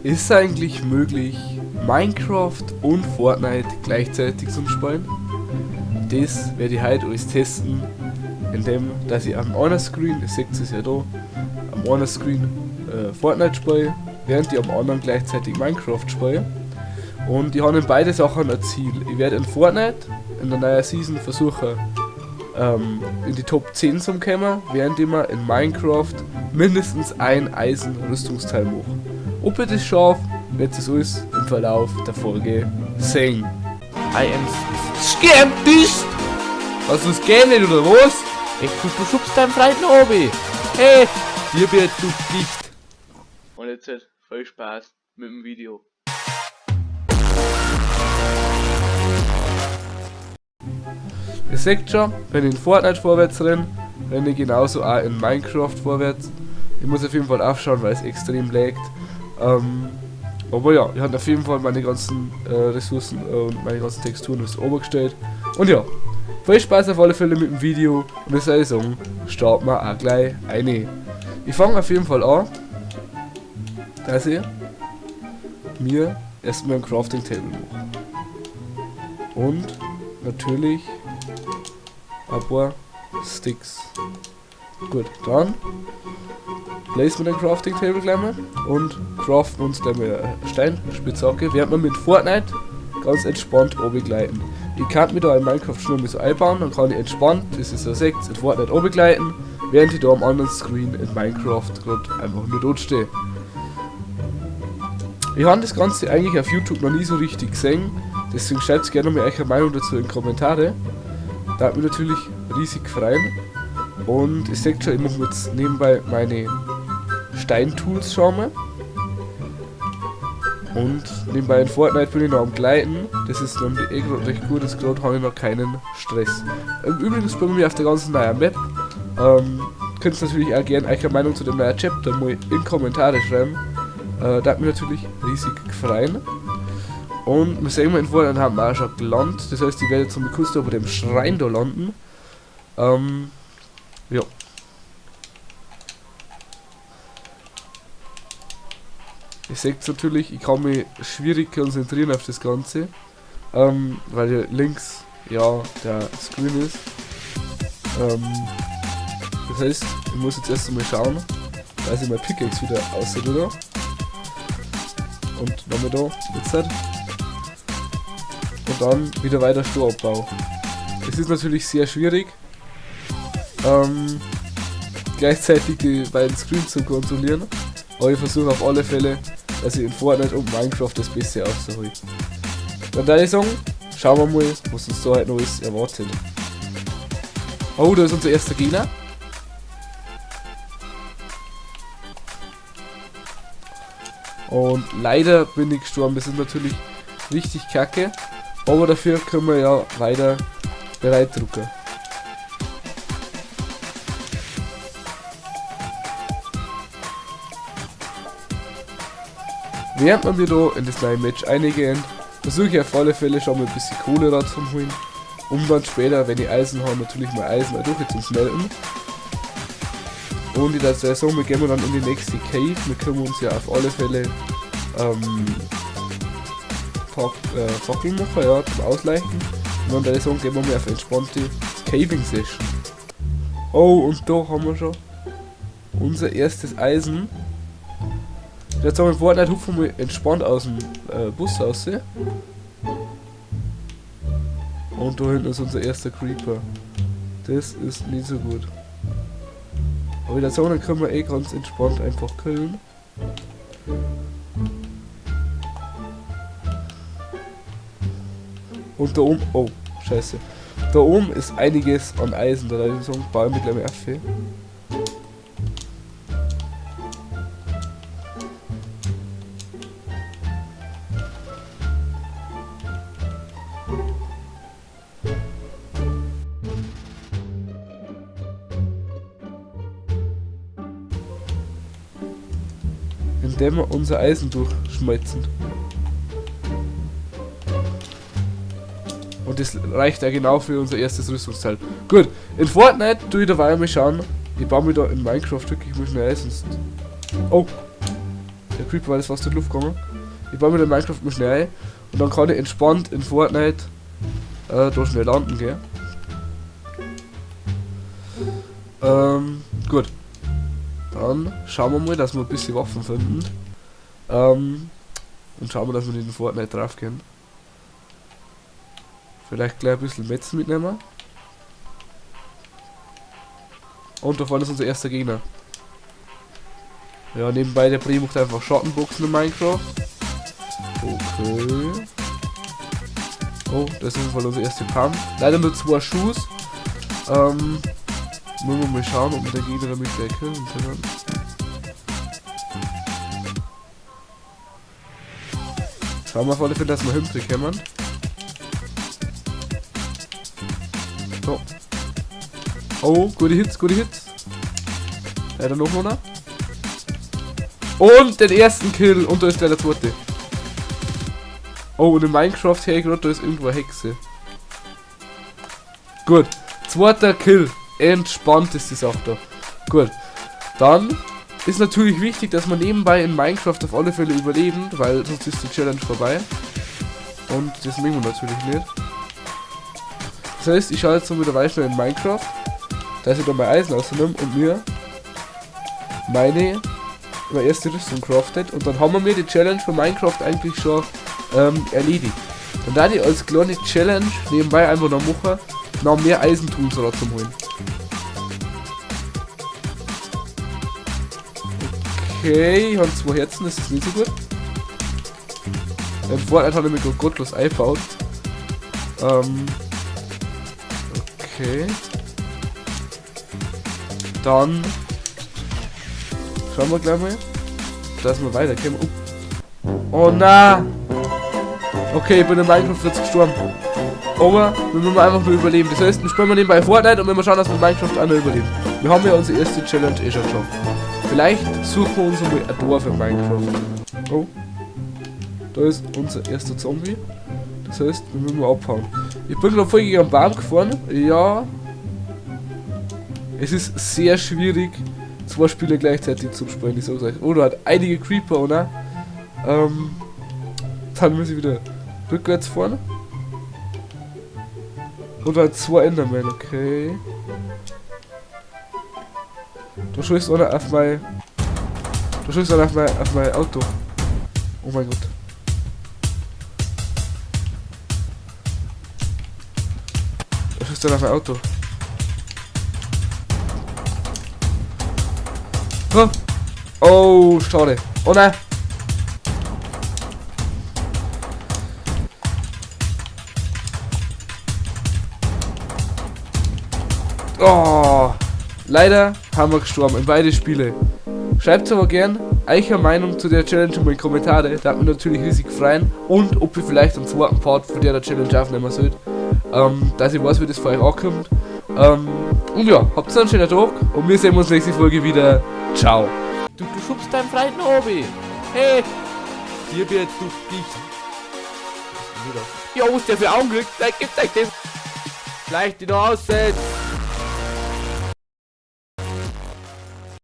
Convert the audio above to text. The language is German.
Ist es eigentlich möglich, Minecraft und Fortnite gleichzeitig zu spielen? Das werde ich heute alles testen, indem dass ich am einen Screen, ihr seht es ja da, am einen Screen Fortnite spiele, während ich am anderen gleichzeitig Minecraft spiele. Und ich habe in beide Sachen ein Ziel. Ich werde in Fortnite in der neuen Season versuchen, in die Top 10 zu kommen, während ich mir in Minecraft mindestens ein Eisen-Rüstungsteil mache. Ob ich das schaffe, wird es alles im Verlauf der Folge sehen. I am skeptisch! Was ist geht nicht, oder was? Du schubst deinen Freund obi! Hey! Dir wird du nicht. Und jetzt viel Spaß mit dem Video. Ihr seht schon, wenn ich in Fortnite vorwärts renne ich genauso auch in Minecraft vorwärts. Ich muss auf jeden Fall aufschauen, weil es extrem laggt. Aber ja, ich habe auf jeden Fall meine ganzen Ressourcen und meine ganzen Texturen bis oben gestellt. Und ja, viel Spaß auf alle Fälle mit dem Video. Und ich soll sagen, starten wir auch gleich eine. Ich fange auf jeden Fall an, dass ich mir erstmal ein Crafting Table mache. Und natürlich ein paar Sticks. Gut, dann placen wir den Crafting Table gleich mal und craften uns gleich mal eine Steinspitzhacke, während wir mit Fortnite ganz entspannt obergleiten. Ich kann mir da in Minecraft schon ein bisschen einbauen, dann kann ich entspannt, das ist so 6, in Fortnite obergleiten, während ich da am anderen Screen in Minecraft gerade einfach nur dort stehe. Ich habe das Ganze eigentlich auf YouTube noch nie so richtig gesehen, deswegen schreibt gerne mal eure Meinung dazu in die Kommentare. Da hat mich natürlich riesig freuen. Und ich seht schon, ich mache jetzt nebenbei meine Steintools schauen wir. Und nebenbei in Fortnite bin ich noch am Gleiten. Das ist dann gerade recht gut, das gerade habe ich noch keinen Stress. Übrigens bei mir auf der ganzen neuen Map. Könnt ihr natürlich auch gerne eure Meinung zu dem neuen Chapter mal in die Kommentare schreiben. Da hat mich natürlich riesig freuen. Und wir sehen, in Fortnite haben wir auch schon gelandet. Das heißt, ich werde jetzt mal kurz da bei dem Schrein da landen. Ja. Ihr seht natürlich, ich kann mich schwierig konzentrieren auf das Ganze. Weil hier links, ja, der Screen ist. Das heißt, ich muss jetzt erst einmal schauen, dass ich mein Pickaxe wieder aussieht, oder? Und nochmal da, jetzt halt. Und dann wieder weiter Strohabbau. Es ist natürlich sehr schwierig, gleichzeitig die beiden Screens zu kontrollieren, aber ich versuche auf alle Fälle, dass ich in Fortnite und Minecraft das Beste aufhole. Dann würde ich sagen, schauen wir mal, was uns da halt noch alles erwartet. Oh, da ist unser erster Gegner. Und leider bin ich gestorben, das ist natürlich richtig kacke. Aber dafür können wir ja weiter bereit drucken. Während wir da in das neue Match eingehen, versuche ich auf alle Fälle schon mal ein bisschen Kohle rauszuholen, um dann später, wenn ich Eisen habe, natürlich mal Eisen durch zu smelten. Und in der Saison gehen wir dann in die nächste Cave. Wir können uns ja auf alle Fälle Fackeln machen, ja, zum Ausleuchten. Und dann würde ich sagen, gehen wir mal auf eine entspannte Caving Session. Oh, und da haben wir schon unser erstes Eisen. Jetzt sagen wir in Fortnite, hupfen wir entspannt aus dem Bus raus. Und da hinten ist unser erster Creeper. Das ist nicht so gut. Aber in der Zone können wir ganz entspannt einfach killen. Und da oben, oh, scheiße. Da oben ist einiges an Eisen, da würde ich sagen, bauen wir gleich mal auf. Indem wir unser Eisen durchschmelzen. Und das reicht ja genau für unser erstes Rüstungsteil. Gut, in Fortnite tue ich dabei mal schauen. Ich baue mir da in Minecraft wirklich mal schnell, sonst... Oh! Der Creeper, weil das fast in die Luft gegangen. Ich baue mir den Minecraft mal schnell ein. Und dann kann ich entspannt in Fortnite da schnell landen, gell? Gut. Dann schauen wir mal, dass wir ein bisschen Waffen finden. Und schauen wir, dass wir in den Fortnite drauf gehen. Vielleicht gleich ein bisschen Metzen mitnehmen. Und da vorne ist unser erster Gegner. Ja, nebenbei der Primo macht einfach Schattenboxen in Minecraft. Okay. Oh, das ist auf jeden Fall unser erster Pump. Leider nur 2 Schuss. Müssen wir mal schauen, ob wir den Gegner damit gleich killen können. Schauen wir auf alle Fälle, dass wir hinbekommen. So. Oh, gute Hits, gute Hits. Leider noch einer. Und den ersten Kill. Und da ist gleich der zweite. Oh, und in Minecraft her gerade, da ist irgendwo eine Hexe. Gut. Zweiter Kill. Entspannt ist die Sache da. Gut. Dann ist natürlich wichtig, dass man nebenbei in Minecraft auf alle Fälle überleben, weil sonst ist die Challenge vorbei. Und das mögen wir natürlich nicht. Das heißt, ich schaue jetzt so wieder weiter in Minecraft, dass ich da mein Eisen rausnehme und mir meine erste Rüstung craftet. Und dann haben wir die Challenge von Minecraft eigentlich schon erledigt. Dann da ich als kleine Challenge nebenbei einfach noch machen, noch mehr Eisentools zum holen. Okay, ich habe 2 Herzen, das ist nicht so gut. Im Fortnite hat er mich gottlos eingebaut. Okay. Dann schauen wir gleich mal, dass wir weiterkommen. Oh nein! Okay, ich bin in Minecraft jetzt gestorben. Aber wir müssen einfach nur überleben. Das heißt, wir spielen nebenbei Fortnite und wenn wir schauen, dass wir Minecraft auch noch überleben. Wir haben ja unsere erste Challenge eh schon geschafft. Vielleicht suchen wir uns mal ein Dorf in Minecraft. Oh. Da ist unser erster Zombie. Das heißt, wir müssen mal abhauen. Ich bin gerade voll gegen einen Baum gefahren. Ja. Es ist sehr schwierig, 2 Spiele gleichzeitig zu spielen, ich sag's euch. Oh, da hat einige Creeper, oder? Dann muss ich wieder rückwärts fahren. Oder 2 Endermen, okay. Da schießt einer auf mein. Da schießt einer auf mein Auto. Oh mein Gott. Da schießt einer auf mein Auto. Oh, schade. Oh nein. Oh, leider haben wir gestorben in beide Spiele. Schreibt aber gern eure Meinung zu der Challenge in die Kommentare, da hat mich natürlich riesig freuen. Und ob ihr vielleicht einen zweiten Part von der Challenge aufnehmen sollt, dass ich weiß, wie das für euch ankommt. Und ja, habt einen schönen Tag und wir sehen uns nächste Folge wieder. Ciao. Du schubst deinen Freund Obi. Hey. Hier wird du dich. Ja, was der für Augenblick? Da gibt euch den. Gleich die da aussetzt.